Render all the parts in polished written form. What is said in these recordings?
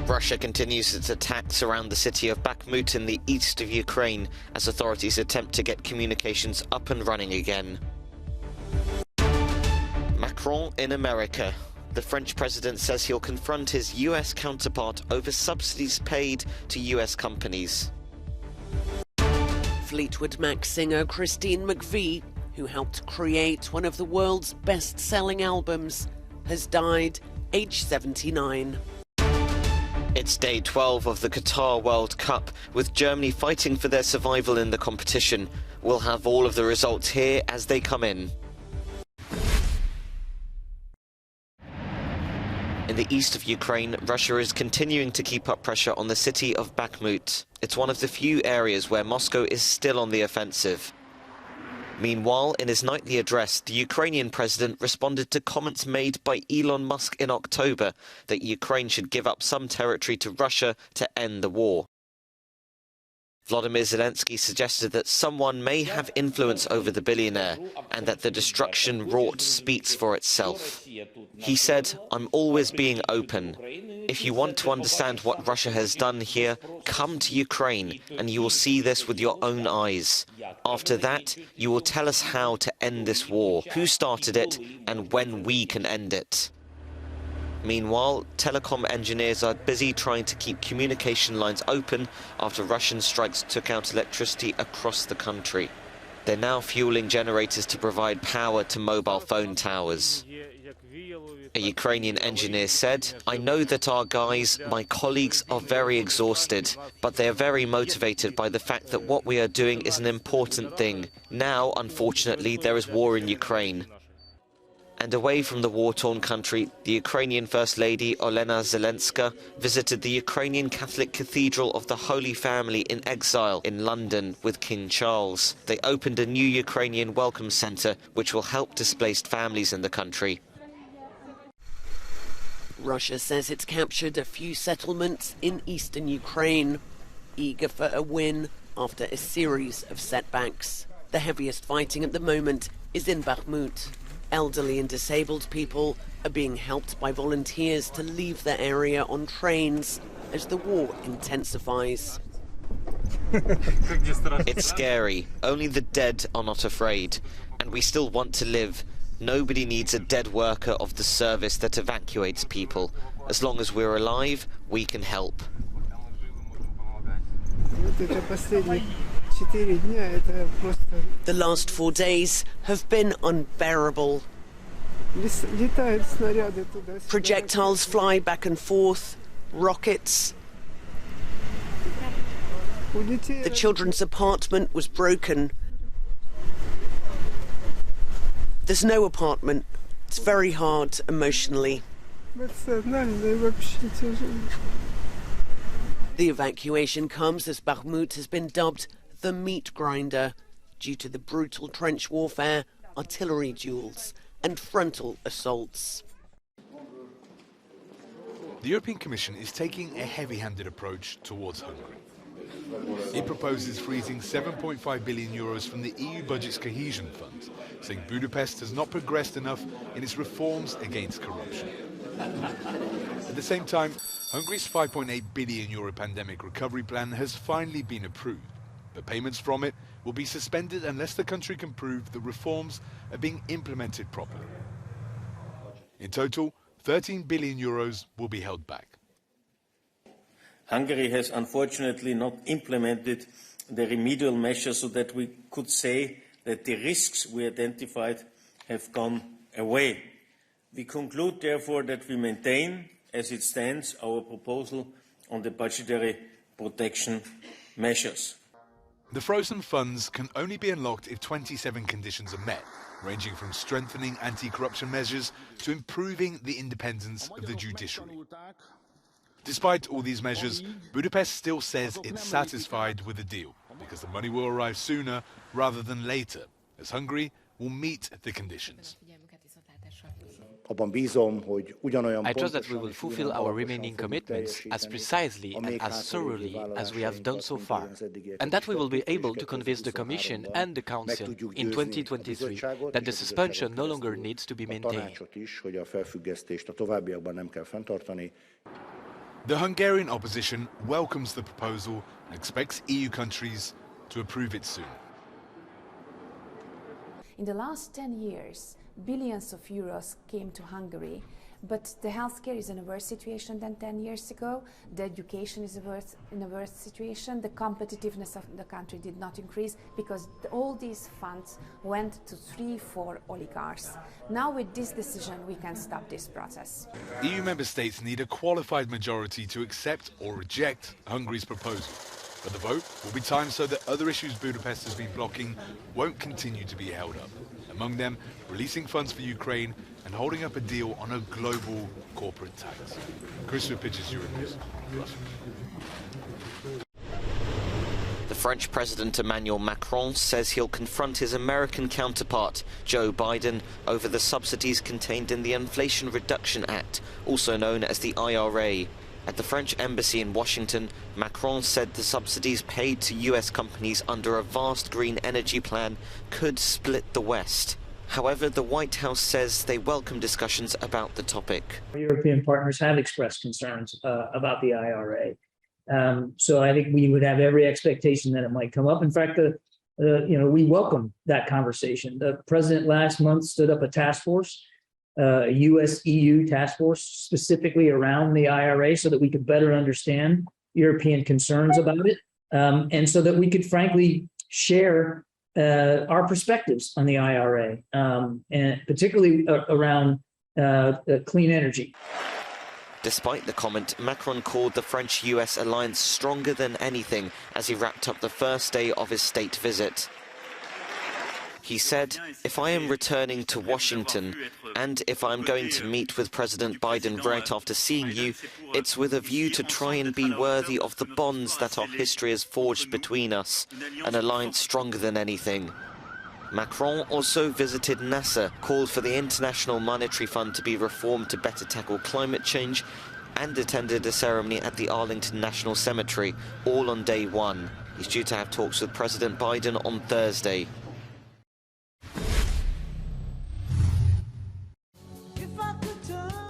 Russia continues its attacks around the city of Bakhmut in the east of Ukraine as authorities attempt to get communications up and running again. Macron in America. The French president says he'll confront his US counterpart over subsidies paid to US companies. Fleetwood Mac singer Christine McVie, who helped create one of the world's best-selling albums, has died, aged 79. It's day 12 of the Qatar World Cup, with Germany fighting for their survival in the competition. We'll have all of the results here as they come in. In the east of Ukraine, Russia is continuing to keep up pressure on the city of Bakhmut. It's one of the few areas where Moscow is still on the offensive. Meanwhile, in his nightly address, the Ukrainian president responded to comments made by Elon Musk in October that Ukraine should give up some territory to Russia to end the war. Volodymyr Zelensky suggested that someone may have influence over the billionaire and that the destruction wrought speaks for itself. He said, "I'm always being open. If you want to understand what Russia has done here, come to Ukraine and you will see this with your own eyes. After that, you will tell us how to end this war, who started it and when we can end it." Meanwhile, telecom engineers are busy trying to keep communication lines open after Russian strikes took out electricity across the country. They're now fueling generators to provide power to mobile phone towers. A Ukrainian engineer said, "I know that our guys, my colleagues, are very exhausted, but they are very motivated by the fact that what we are doing is an important thing. Now, unfortunately, there is war in Ukraine." And away from the war-torn country, the Ukrainian First Lady Olena Zelenska visited the Ukrainian Catholic Cathedral of the Holy Family in exile in London with King Charles. They opened a new Ukrainian welcome centre which will help displaced families in the country. Russia says it's captured a few settlements in eastern Ukraine, eager for a win after a series of setbacks. The heaviest fighting at the moment is in Bakhmut. Elderly and disabled people are being helped by volunteers to leave the area on trains as the war intensifies. It's scary. Only the dead are not afraid. And we still want to live. Nobody needs a dead worker of the service that evacuates people. As long as we're alive, we can help. The last 4 days have been unbearable. Projectiles fly back and forth, rockets. The children's apartment was broken. There's no apartment. It's very hard emotionally. The evacuation comes as Bakhmut has been dubbed the meat grinder due to the brutal trench warfare, artillery duels and frontal assaults. The European Commission is taking a heavy-handed approach towards Hungary. It proposes freezing 7.5 billion euros from the EU budget's cohesion fund, saying Budapest has not progressed enough in its reforms against corruption. At the same time, Hungary's 5.8 billion euro pandemic recovery plan has finally been approved, but payments from it will be suspended unless the country can prove that reforms are being implemented properly. In total, 13 billion euros will be held back. Hungary has unfortunately not implemented the remedial measures so that we could say that the risks we identified have gone away. We conclude, therefore, that we maintain, as it stands, our proposal on the budgetary protection measures. The frozen funds can only be unlocked if 27 conditions are met, ranging from strengthening anti-corruption measures to improving the independence of the judiciary. Despite all these measures, Budapest still says it's satisfied with the deal, because the money will arrive sooner rather than later, as Hungary will meet the conditions. I trust that we will fulfill our remaining commitments as precisely and as thoroughly as we have done so far, and that we will be able to convince the Commission and the Council in 2023 that the suspension no longer needs to be maintained. The Hungarian opposition welcomes the proposal and expects EU countries to approve it soon. In the last 10 years, billions of euros came to Hungary, but the healthcare is in a worse situation than 10 years ago. The education is in a worse situation. The competitiveness of the country did not increase because all these funds went to 3-4 oligarchs. Now with this decision, we can stop this process. EU member states need a qualified majority to accept or reject Hungary's proposal. But the vote will be timed so that other issues Budapest has been blocking won't continue to be held up. Among them, releasing funds for Ukraine and holding up a deal on a global corporate tax. Christopher Pitches, Euronews. The French President Emmanuel Macron says he'll confront his American counterpart, Joe Biden, over the subsidies contained in the Inflation Reduction Act, also known as the IRA. At the French embassy in Washington, Macron said the subsidies paid to US companies under a vast green energy plan could split the West. However, the White House says they welcome discussions about the topic. European partners have expressed concerns about the IRA. So I think we would have every expectation that it might come up. In fact, we welcome that conversation. The president last month stood up a task force, a US-EU task force specifically around the IRA so that we could better understand European concerns about it, and so that we could frankly share our perspectives on the IRA, and particularly around clean energy. Despite the comment, Macron called the French-US alliance stronger than anything as he wrapped up the first day of his state visit. He said, "If I am returning to Washington, and if I'm going to meet with President Biden right after seeing you, it's with a view to try and be worthy of the bonds that our history has forged between us, an alliance stronger than anything." Macron also visited NASA, called for the International Monetary Fund to be reformed to better tackle climate change, and attended a ceremony at the Arlington National Cemetery, all on day one. He's due to have talks with President Biden on Thursday.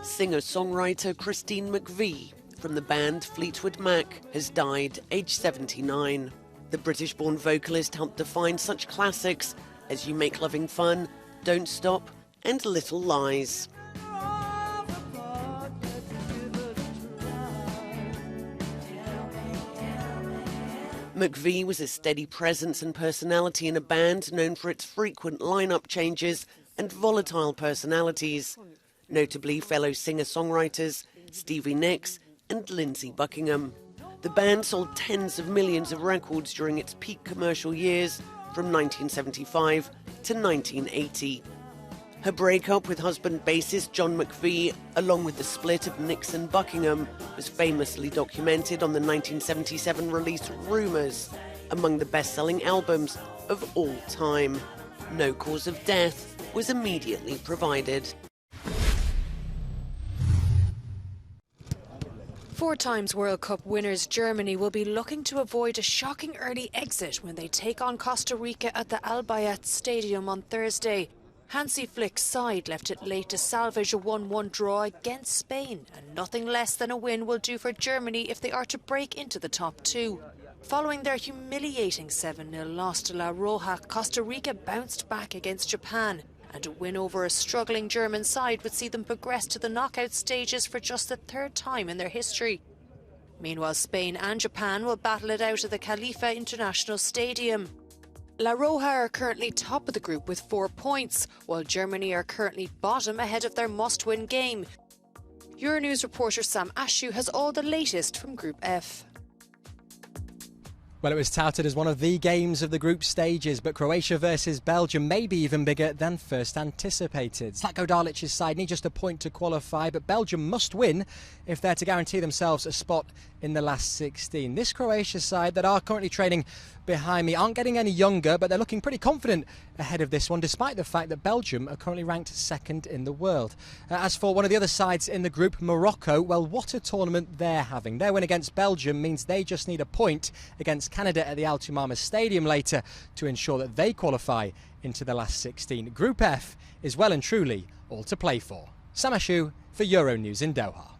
Singer-songwriter Christine McVie from the band Fleetwood Mac has died aged 79. The British-born vocalist helped define such classics as You Make Loving Fun, Don't Stop and Little Lies. McVie was a steady presence and personality in a band known for its frequent lineup changes and volatile personalities. Notably fellow singer-songwriters Stevie Nicks and Lindsey Buckingham. The band sold tens of millions of records during its peak commercial years from 1975 to 1980. Her breakup with husband bassist John McVie, along with the split of Nicks and Buckingham, was famously documented on the 1977 release Rumours, among the best-selling albums of all time. No cause of death was immediately provided. 4 times World Cup winners Germany will be looking to avoid a shocking early exit when they take on Costa Rica at the Al Bayat Stadium on Thursday. Hansi Flick's side left it late to salvage a 1-1 draw against Spain, and nothing less than a win will do for Germany if they are to break into the top 2. Following their humiliating 7-0 loss to La Roja, Costa Rica bounced back against Japan, and a win over a struggling German side would see them progress to the knockout stages for just the 3rd time in their history. Meanwhile, Spain and Japan will battle it out at the Khalifa International Stadium. La Roja are currently top of the group with 4 points, while Germany are currently bottom ahead of their must-win game. Euronews reporter Sam Ashu has all the latest from Group F. Well, it was touted as one of the games of the group stages, but Croatia versus Belgium may be even bigger than first anticipated. Zlatko Dalic's side need just a point to qualify, but Belgium must win if they're to guarantee themselves a spot in the last 16. This Croatia side that are currently training behind me aren't getting any younger, but they're looking pretty confident ahead of this one, despite the fact that Belgium are currently ranked 2nd in the world. As for one of the other sides in the group, Morocco, well, what a tournament they're having. Their win against Belgium means they just need a point against Canada at the Al Tumama Stadium later to ensure that they qualify into the last 16. Group F is well and truly all to play for. Sam Ashu for Euronews in Doha.